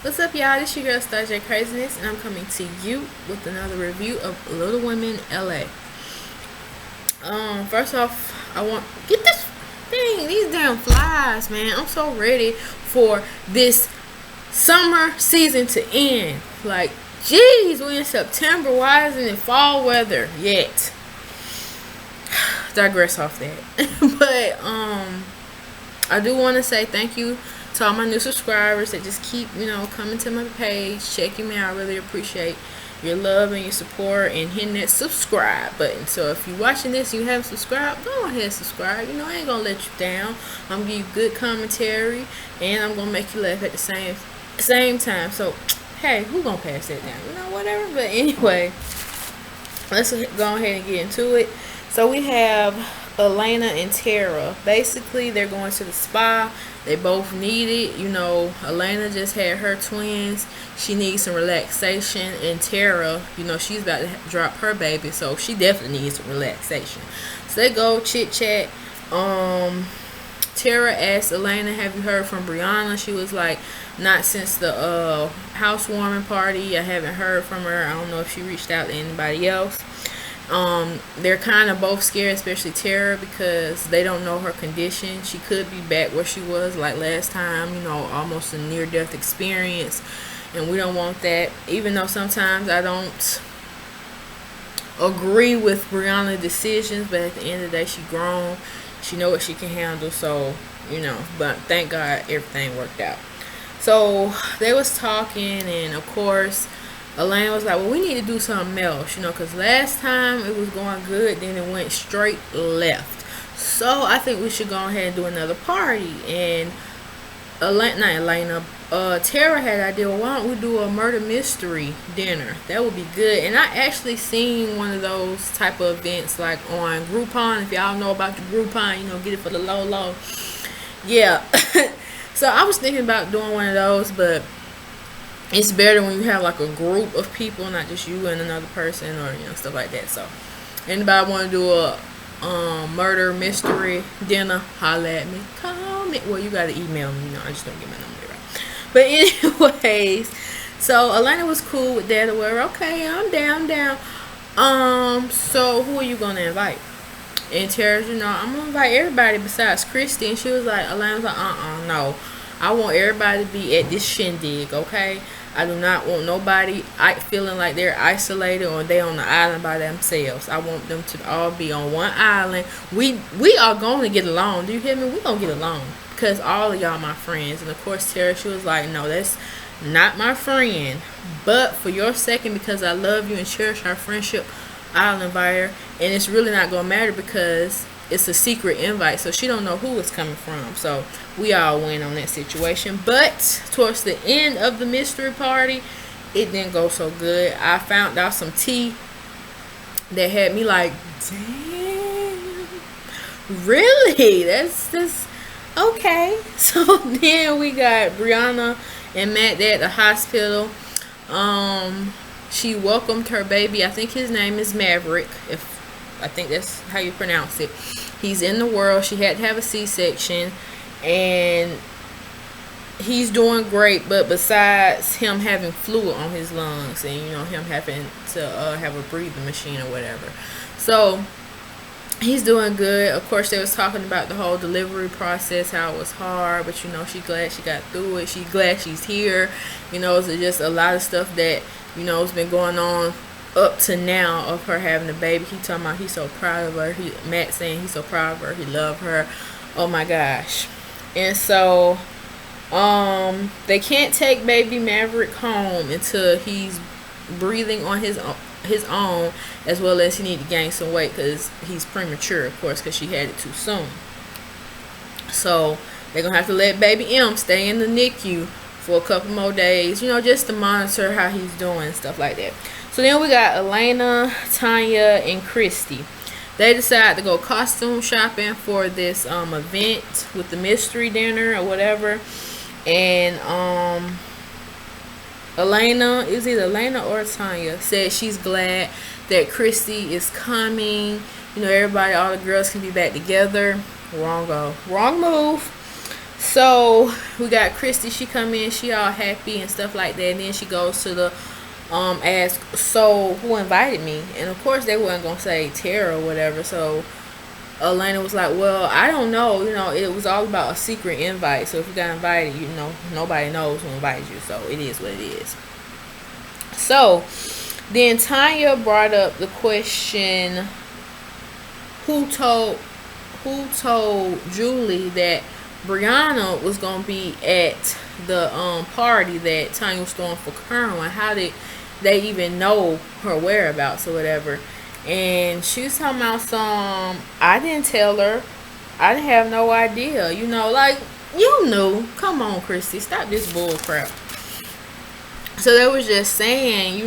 What's up, y'all? This your girl Starr Kraziness, and I'm coming to you with another review of Little Women LA. First off, I want get this thing, these damn flies, man. I'm so ready for this summer season to end. Like, jeez, we're in September. Why isn't it fall weather yet? Digress off that, but I do want to say thank you to all my new subscribers that just keep, coming to my page, checking me out. I really appreciate your love and your support and hitting that subscribe button. So if you're watching this and you haven't subscribed, go ahead and subscribe. I ain't gonna let you down. I'm gonna give you good commentary and I'm gonna make you laugh at the same time. So hey, who gonna pass that down? Whatever. But anyway, let's go ahead and get into it. So we have Elena and Tara. Basically, they're going to the spa. They both need it. Elena just had her twins. She needs some relaxation. And Tara, she's about to drop her baby. So she definitely needs some relaxation. So they go chit chat. Tara asked Elena, have you heard from Brianna? She was like, not since the housewarming party. I haven't heard from her. I don't know if she reached out to anybody else. They're kind of both scared, especially Tara, because they don't know her condition. She could be back where she was like last time, almost a near-death experience, and we don't want that. Even though sometimes I don't agree with Brianna's decisions, but at the end of the day, she grown. She know what she can handle, so, but thank God everything worked out. So they was talking, and of course, Elaine was like, well, we need to do something else, because last time it was going good, then it went straight left. So I think we should go ahead and do another party. And Tara had an idea, well, why don't we do a murder mystery dinner? That would be good. And I actually seen one of those type of events like on Groupon. If y'all know about the Groupon, get it for the low. Yeah. So I was thinking about doing one of those, but it's better when you have like a group of people, not just you and another person, or stuff like that. So anybody want to do a murder mystery dinner, holla at me, call me. Well, you gotta email me. I just don't get my number right. But anyways, so Elena was cool with that. We're okay, I'm down. So who are you gonna invite? And Tara's, I'm gonna invite everybody besides Christy. And she was like, Elena's like, no, I want everybody to be at this shindig, okay? I do not want nobody feeling like they're isolated or they on the island by themselves. I want them to all be on one island. We are going to get along. Do you hear me? We gonna get along because all of y'all my friends. And of course, Tara, she was like, no, that's not my friend. But for your sake, because I love you and cherish our friendship, I'll invite her. And it's really not gonna matter because it's a secret invite, so she don't know who it's coming from. So we all win on that situation. But towards the end of the mystery party, it didn't go so good. I found out some tea that had me like, damn, really? That's okay. So then we got Brianna and Matt at the hospital. She welcomed her baby. I think his name is Maverick, I think that's how you pronounce it. He's in the world. She had to have a C-section, and he's doing great. But besides him having fluid on his lungs, and him having to have a breathing machine or whatever, so he's doing good. Of course, they was talking about the whole delivery process, how it was hard, but she's glad she got through it. She's glad she's here. It's just a lot of stuff that has been going on up to now of her having a baby. He talking about he's so proud of her. Matt saying he's so proud of her. He love her. Oh my gosh. And so they can't take baby Maverick home until he's breathing on his own, as well as he need to gain some weight because he's premature, of course, because she had it too soon. So they're gonna have to let baby M stay in the NICU for a couple more days, just to monitor how he's doing and stuff like that. So then we got Elena, Tanya, and Christy. They decide to go costume shopping for this event with the mystery dinner or whatever. And Elena, it was either Elena or Tanya, said she's glad that Christy is coming. Everybody, all the girls can be back together. Wrong move. So we got Christy. She come in, she all happy and stuff like that, and then she goes to the ask, so who invited me? And of course they weren't gonna say Tara or whatever. So Elena was like, well, I don't know. It was all about a secret invite. So if you got invited, nobody knows who invited you. So it is what it is. So then Tanya brought up the question, who told Julie that Brianna was gonna be at the party that Tanya was throwing for Kerwin? How did they even know her whereabouts or whatever? And she was talking about I didn't tell her. I didn't have no idea. Like, you knew. Come on, Christy. Stop this bull crap. So they was just saying,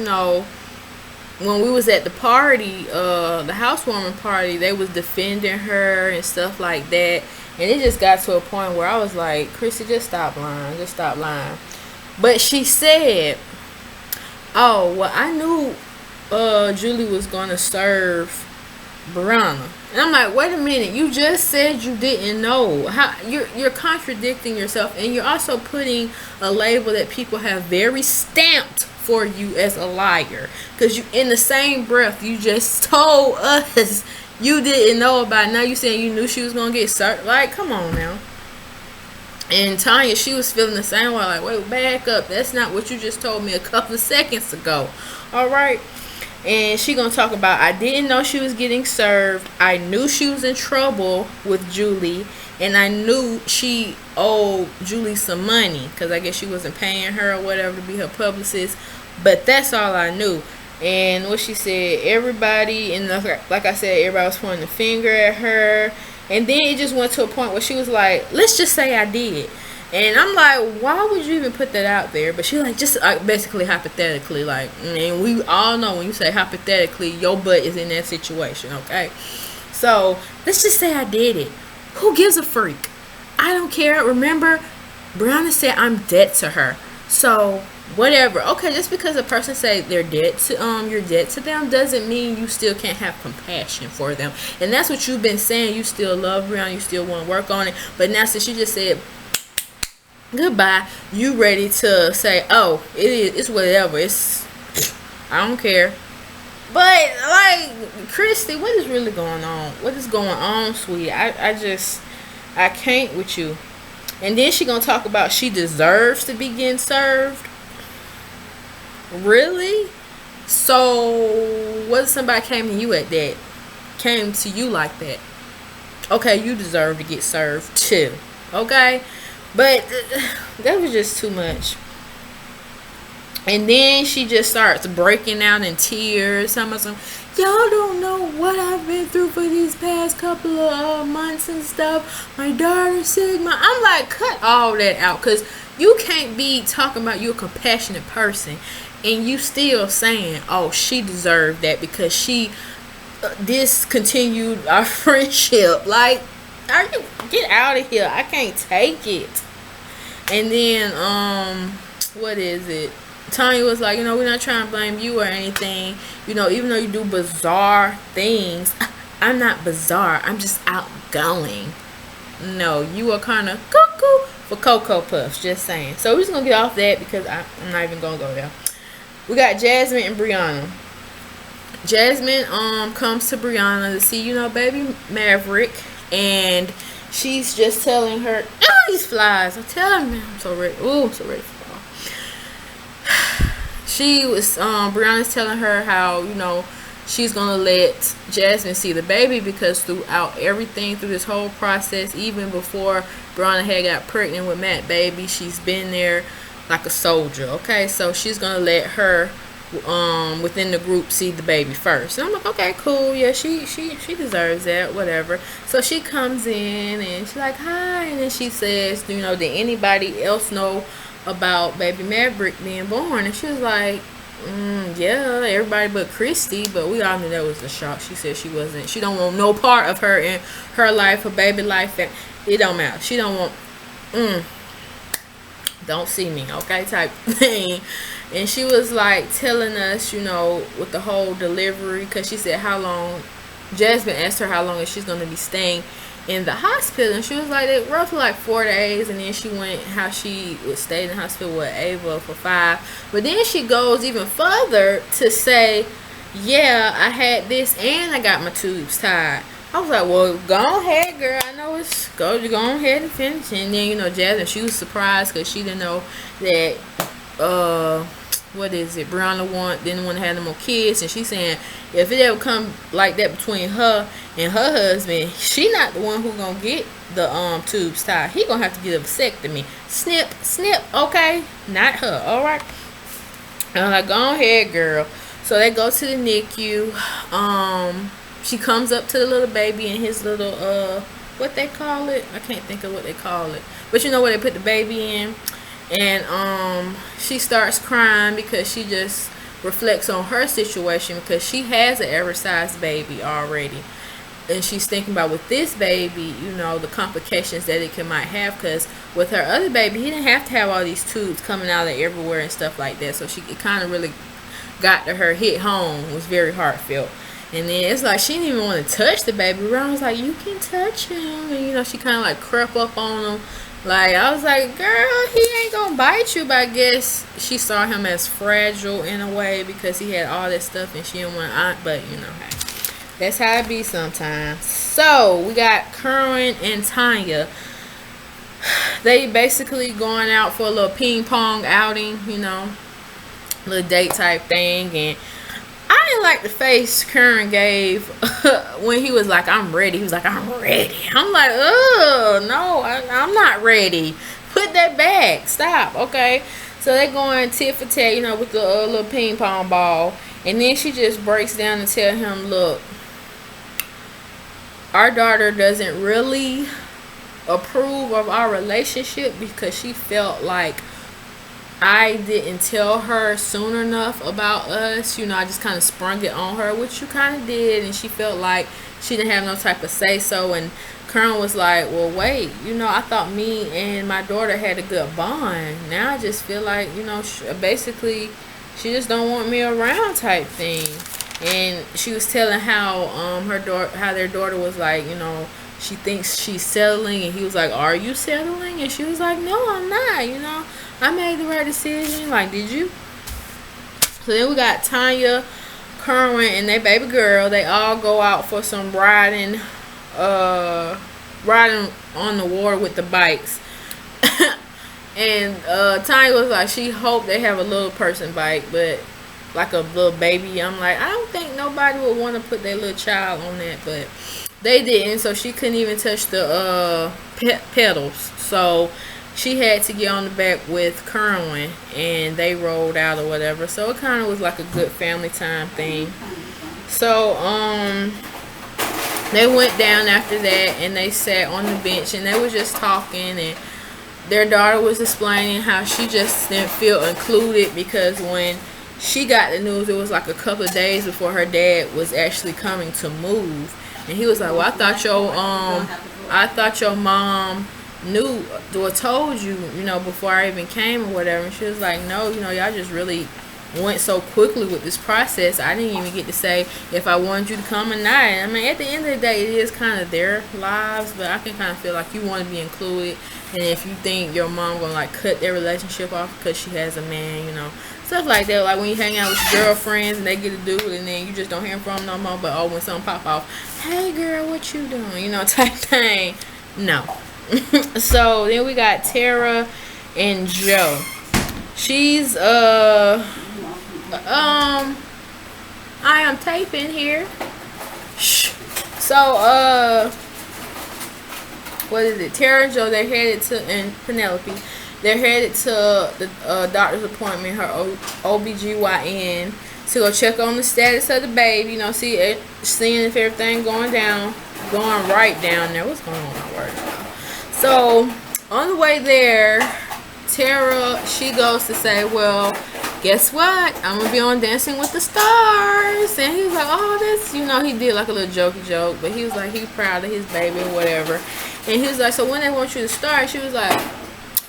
when we was at the party, the housewarming party, they was defending her and stuff like that. And it just got to a point where I was like, Christy, just stop lying. Just stop lying. But she said, oh, well, I knew Julie was gonna serve Brianna. And I'm like, wait a minute, you just said you didn't know. How you're contradicting yourself, and you're also putting a label that people have very stamped for you as a liar, because you, in the same breath, you just told us you didn't know about it. Now you saying you knew she was gonna get served. Like, come on now. And Tanya, she was feeling the same way, like, wait, back up, that's not what you just told me a couple of seconds ago. All right. And she gonna talk about, I didn't know she was getting served. I knew she was in trouble with Julie, and I knew she owed Julie some money, because I guess she wasn't paying her or whatever to be her publicist. But that's all I knew. And what she said, everybody, and like I said, everybody was pointing the finger at her. And then it just went to a point where she was like, let's just say I did. And I'm like, why would you even put that out there? But she like, just basically hypothetically, like, and we all know when you say hypothetically, your butt is in that situation, okay? So let's just say I did it. Who gives a freak? I don't care. Remember, Brianna said I'm dead to her. So whatever. Okay, just because a person say they're dead to you're dead to them doesn't mean you still can't have compassion for them. And that's what you've been saying. You still love Brianna. You still want to work on it. But now since she just said goodbye, you ready to say, oh, it's whatever, I don't care. But like, Christy, what is really going on? What is going on, sweetie? I can't with you. And then she gonna talk about she deserves to be getting served. Really? So what if somebody came to you like that? Okay, you deserve to get served too. Okay? But that was just too much. And then she just starts breaking out in tears. Y'all don't know what I've been through for these past couple of months and stuff. My daughter Sigma. I'm like, cut all that out. Because you can't be talking about you're a compassionate person and you still saying, oh, she deserved that because she discontinued our friendship. Like, are you, get out of here. I can't take it. And then what is it, Tanya was like, we're not trying to blame you or anything, even though you do bizarre things. I'm not bizarre, I'm just outgoing. No, you are kind of cuckoo for Cocoa Puffs, just saying. So we're just gonna get off that because I'm not even gonna go there. We got Jasmine and Brianna. Jasmine comes to Brianna to see, baby Maverick, and she's just telling her, oh, these flies. I'm telling you, I'm so ready. Ooh, I'm so ready for fall. She was, Brianna's telling her how, she's going to let Jasmine see the baby because throughout everything, through this whole process, even before Brianna had got pregnant with Matt baby, she's been there like a soldier, okay? So she's going to let her within the group see the baby first. And I'm like, okay, cool, yeah, she deserves that, whatever. So she comes in and she's like, hi, and then she says, did anybody else know about baby Maverick being born? And she was like, yeah, everybody but Christy, but we all knew that was a shock. She said she don't want no part of her in her life, her baby life, and it don't matter. She don't want don't see me, okay, type thing. And she was like telling us, with the whole delivery, because she said how long, Jasmine asked her how long she's going to be staying in the hospital. And she was like, it roughly like 4 days. And then she went, how she would stay in the hospital with Ava for 5. But then she goes even further to say, yeah, I had this and I got my tubes tied. I was like, well, go ahead, girl. I know it's go ahead and finish. And then, you know, Jasmine, she was surprised because she didn't know that what is it, Brianna didn't want to have no more kids. And she's saying if it ever come like that between her and her husband, she not the one who gonna get the tubes tied. He gonna have to get a vasectomy. Snip, snip, okay? Not her, alright? I'm like, go ahead, girl. So they go to the NICU. She comes up to the little baby in his little what they call it? I can't think of what they call it. But you know where they put the baby in? And she starts crying because she just reflects on her situation because she has an average-sized baby already. And she's thinking about with this baby, you know, the complications that it might have, because with her other baby, he didn't have to have all these tubes coming out of everywhere and stuff like that. So it kind of really got to her, hit home. It was very heartfelt. And then it's like she didn't even want to touch the baby. Ron was like, you can touch him. And, you know, she kind of like crept up on him. Like, I was like, girl, he ain't gonna bite you. But I guess she saw him as fragile in a way because he had all that stuff and she didn't want to. But, you know, hey, that's how it be sometimes. So, we got Curran and Tanya. They basically going out for a little ping pong outing, you know, little date type thing. And I didn't like the face Curran gave when he was like, I'm ready. He was like, I'm ready. I'm like, oh, no, I'm not ready. Put that back. Stop, okay? So they're going tit for tat, you know, with the little ping pong ball. And then she just breaks down and tell him, look, our daughter doesn't really approve of our relationship because she felt like I didn't tell her soon enough about us. You know, I just kind of sprung it on her, which you kind of did. And she felt like she didn't have no type of say-so. And Kern was like, well, wait, you know, I thought me and my daughter had a good bond. Now I just feel like, you know, basically she just don't want me around type thing. And she was telling how their daughter was like, you know, she thinks she's settling. And he was like, are you settling? And she was like, no, I'm not, you know. I made the right decision. Like, did you? So then we got Tanya, Kerwin, and their baby girl. They all go out for some riding on the water with the bikes. And Tanya was like, she hoped they have a little person bike, but like a little baby. I'm like, I don't think nobody would want to put their little child on that, but they didn't. So she couldn't even touch the pedals. So she had to get on the back with Kerwin, and they rolled out or whatever. So it kind of was like a good family time thing. So they went down after that, and they sat on the bench, and they were just talking, and their daughter was explaining how she just didn't feel included because when she got the news, it was like a couple of days before her dad was actually coming to move. And he was like, well, I thought your mom knew or told you, you know, before I even came or whatever. And she was like, no, you know, y'all just really went so quickly with this process. I didn't even get to say if I wanted you to come or not. I mean, at the end of the day, it is kind of their lives, but I can kind of feel like you want to be included. And if you think your mom gonna like cut their relationship off because she has a man, you know, stuff like that. Like when you hang out with your girlfriends and they get a dude and then you just don't hear from them no more, but oh, when something pop off, hey girl, what you doing, you know, type thing. No. So then we got Tara and Joe. She's I am taping here. Shh. So what is it? Tara and Joe, they're headed to, and Penelope, they're headed to the doctor's appointment, her OBGYN, to go check on the status of the baby, you know, seeing if everything going right down there. What's going on at work? So on the way there, Tara, she goes to say, well, guess what? I'm going to be on Dancing with the Stars. And he was like, oh, that's, you know, he did like a little jokey joke. But he was like, he's proud of his baby or whatever. And he was like, so when they want you to start? She was like,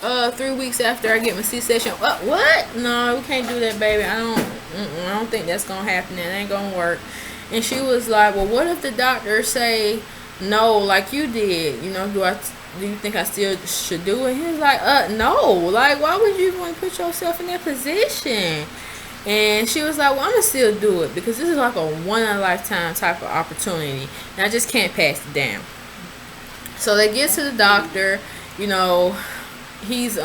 3 weeks after I get my C-section. What? No, we can't do that, baby. I don't think that's going to happen. It ain't going to work. And she was like, well, what if the doctors say no, like you did. Do you think I still should do it? He was like, no. Like, why would you want to put yourself in that position? And she was like, well, I'm going to still do it because this is like a one-in-a-lifetime type of opportunity. And I just can't pass it down. So they get to the doctor. He's,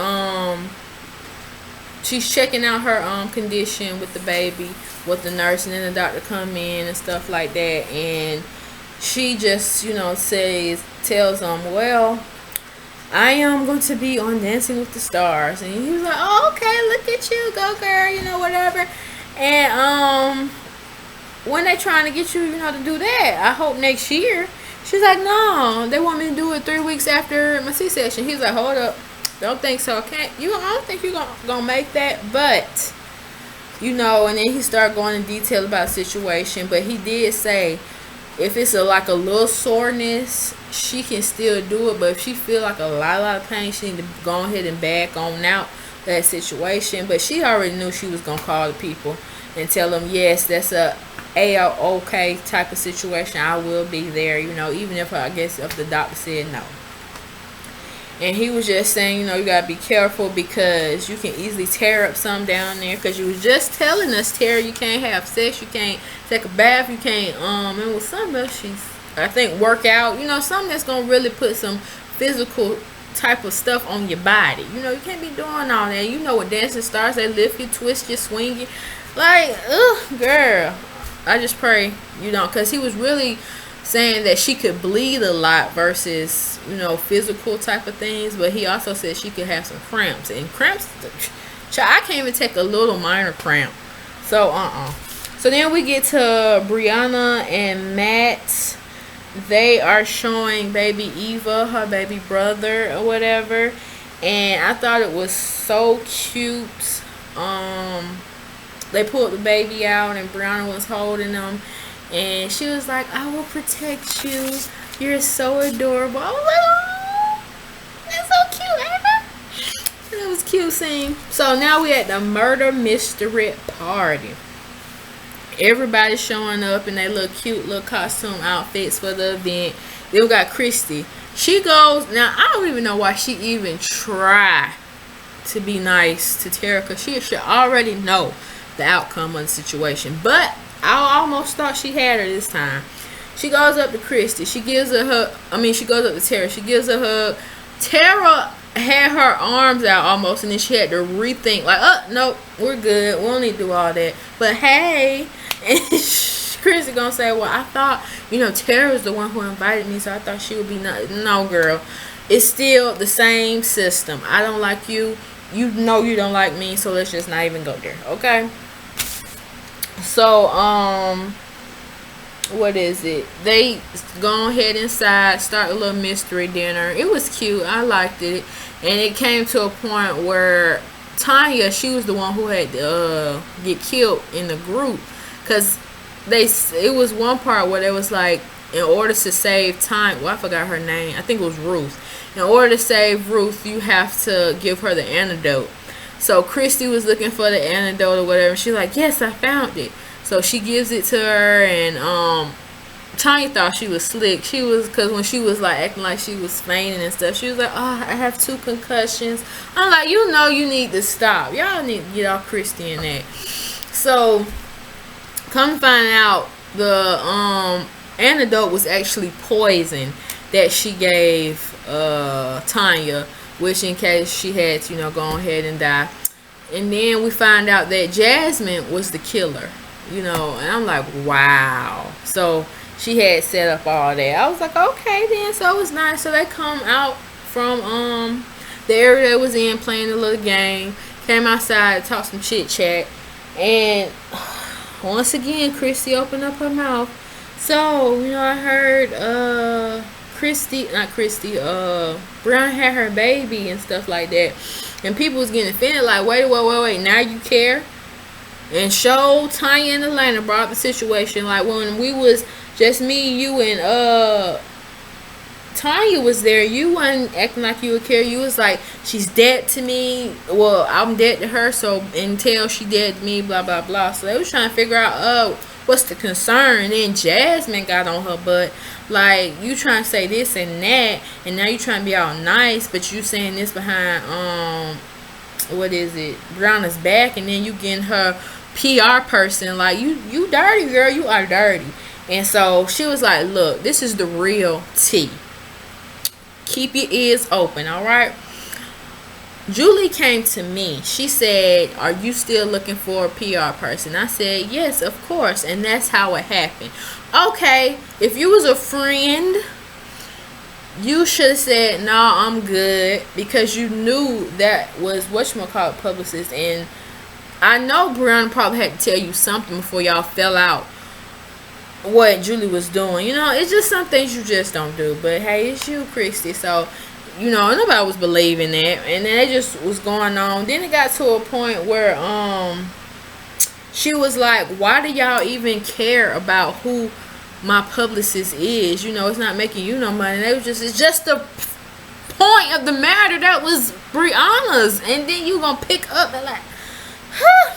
she's checking out her condition with the baby, with the nurse, and then the doctor come in and stuff like that. And she just, tells him, well, I am going to be on Dancing with the Stars. And he was like, oh, okay, look at you, go girl, whatever. And when they trying to get you, to do that, I hope next year. She's like, no, they want me to do it 3 weeks after my C-section. He's like, hold up, don't think so. I don't think you're gonna make that, but and then he started going in detail about the situation. But he did say, if it's a little soreness, she can still do it. But if she feel like a lot of pain, she need to go ahead and back on out that situation. But she already knew she was gonna call the people and tell them, yes, that's a okay type of situation. I will be there, even if if the doctor said no. And he was just saying, you gotta be careful because you can easily tear up some down there. Because you was just telling us, Tara, you can't have sex, you can't take a bath, you can't and with some else I think work out, something that's gonna really put some physical type of stuff on your body. You can't be doing all that. With Dancing Stars, they lift you, twist you, swing you. Like, ugh, girl. I just pray because he was really saying that she could bleed a lot versus physical type of things. But he also said she could have some cramps, and cramps, I can't even take a little minor cramp. So so then we get to Brianna and Matt. They are showing baby Eva, her baby brother or whatever, and I thought it was so cute. They pulled the baby out and Brianna was holding him, and she was like, I will protect you, you're so adorable. I was like, oh, that's so cute, Ava. It was cute scene. So now we at the murder mystery party. Everybody's showing up in their little cute little costume outfits for the event. Then we got Christy. She goes, now I don't even know why she even tried to be nice to Tara, because she should already know the outcome of the situation. But I almost thought she had her this time. She goes up to Christy. She gives her hug. She goes up to Tara. She gives her a hug. Tara had her arms out almost, and then she had to rethink, like, oh, nope, we're good. We don't need to do all that. But hey, and Christy gonna say, well, I thought, Tara was the one who invited me, so I thought she would be nice. No, girl. It's still the same system. I don't like you. You know you don't like me, so let's just not even go there, okay? So, what is it? They go ahead inside, start a little mystery dinner. It was cute. I liked it. And it came to a point where Tanya, she was the one who had to get killed in the group. Because it was one part where they was like, in order to save Tanya, well, I forgot her name. I think it was Ruth. In order to save Ruth, you have to give her the antidote. So Christy was looking for the antidote or whatever. She's like, yes, I found it. So she gives it to her, and Tanya thought she was slick. She was, because when she was like acting like she was fainting and stuff, she was like, oh, I have 2 concussions. I'm like, you need to stop. Y'all need to get off Christy in that. So come find out, the antidote was actually poison that she gave Tanya, which in case she had to, go ahead and die. And then we find out that Jasmine was the killer, and I'm like, wow. So she had set up all that. I was like, okay then. So it was nice. So they come out from the area they was in, playing a little game, came outside, talked some chit chat, and once again Christy opened up her mouth. So I heard Brianna had her baby and stuff like that, and people was getting offended, like, wait, now you care? And show Tanya and Atlanta brought up the situation, like when we was just me, you, and Tanya was there, you wasn't acting like you would care. You was like, she's dead to me. Well, I'm dead to her, so until she dead to me, blah blah blah. So they was trying to figure out, what's the concern? And then Jasmine got on her butt, like, you trying to say this and that, and now you trying to be all nice, but you saying this behind what is it, Brianna's back, and then you getting her PR person. Like, you dirty, girl, you are dirty. And so she was like, look, this is the real tea. Keep your ears open, all right? Julie came to me. She said, are you still looking for a PR person? I said, yes, of course. And that's how it happened. Okay, if you was a friend, you should have said, no, I'm good, because you knew that was whatchamacallit publicist. And I know Brianna probably had to tell you something before y'all fell out, what Julie was doing. You know, it's just some things you just don't do. But hey, it's you, Christy. So, you know, nobody was believing that. And then it just was going on. Then it got to a point where she was like, why do y'all even care about who my publicist is? You know, it's not making you no money. They was just, it's just the point of the matter that was Brianna's. And then you gonna pick up and like, huh.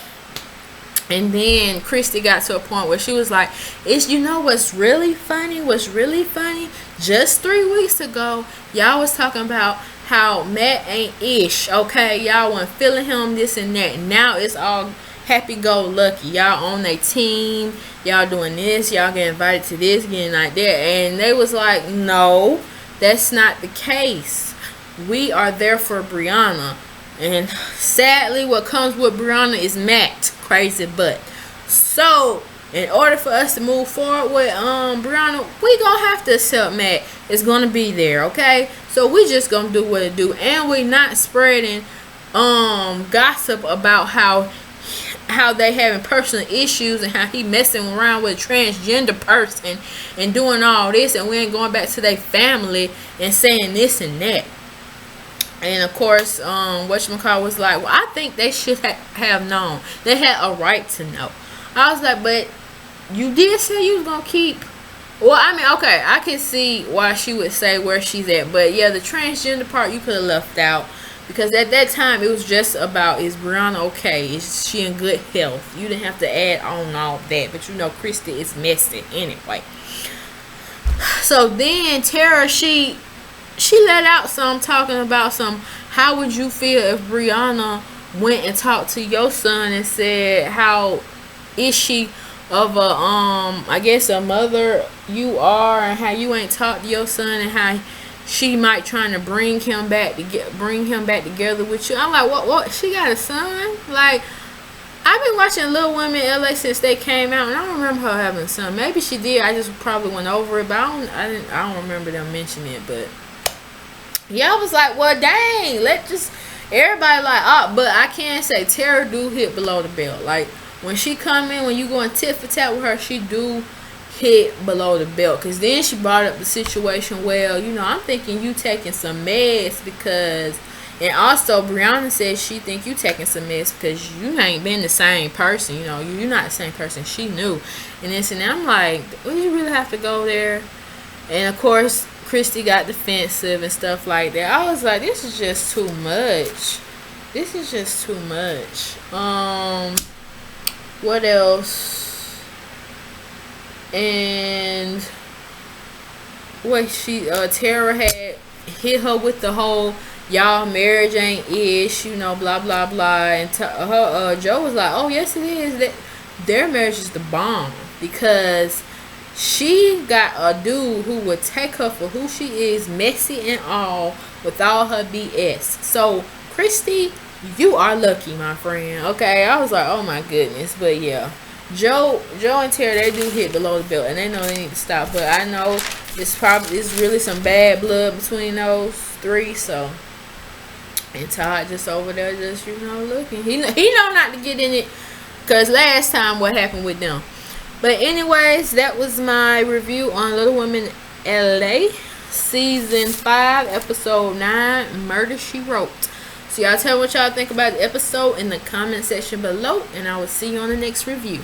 And then Christy got to a point where she was like, it's, you know what's really funny? What's really funny? Just 3 weeks ago, y'all was talking about how Matt ain't ish, okay? Y'all wasn't feeling him, this and that. Now it's all happy-go-lucky. Y'all on their team. Y'all doing this. Y'all get invited to this, getting like that. And they was like, no, that's not the case. We are there for Brianna. And sadly, what comes with Brianna is Matt, crazy butt. So, in order for us to move forward with Brianna, we gonna have to accept Matt. It's gonna be there, okay? So we just gonna do what it do, and we not spreading gossip about how they having personal issues and how he messing around with a transgender person and doing all this, and we ain't going back to their family and saying this and that. And of course, whatchamacallit was like, well, I think they should have known. They had a right to know. I was like, but you did say you was gonna keep. Well, I mean, okay, I can see why she would say where she's at, but yeah, the transgender part you could have left out, because at that time it was just about, is Brianna okay? Is she in good health? You didn't have to add on all that, but you know, Christy is messy anyway. So then Tara, she let out some talking about some, how would you feel if Brianna went and talked to your son and said, how is she of a I guess a mother you are, and how you ain't talked to your son, and how she might trying to bring him back together with you. I'm like, what she got a son? Like, I've been watching Little Women LA since they came out, and I don't remember her having a son. Maybe she did, I just probably went over it, but I don't remember them mentioning it. But yeah, I was like, well, dang, everybody like, oh, but I can say Tara do hit below the belt. Like, when she come in, when you going tit for tat with her, she do hit below the belt. Because then she brought up the situation, well, you know, I'm thinking you taking some meds because, and also Brianna says she think you taking some meds because you ain't been the same person. You know, you're not the same person she knew. And this and that. I'm like, would you really have to go there? And of course, Christy got defensive and stuff like that. I was like, this is just too much. This is just too much. What else? And what Tara had hit her with the whole, y'all marriage ain't ish, you know, blah blah blah. And Joe was like, oh yes it is. That their marriage is the bomb, because she got a dude who would take her for who she is, messy and all, with all her BS. So, Christy, you are lucky, my friend. Okay, I was like, oh my goodness. But yeah, Joe and Tara, they do hit below the belt, and they know they need to stop. But I know it's really some bad blood between those three. So, and Todd just over there, just, you know, looking. He know not to get in it, because last time what happened with them. But anyways, that was my review on Little Women LA Season 5, Episode 9, Murder, She Wrote. So y'all tell me what y'all think about the episode in the comment section below, and I will see you on the next review.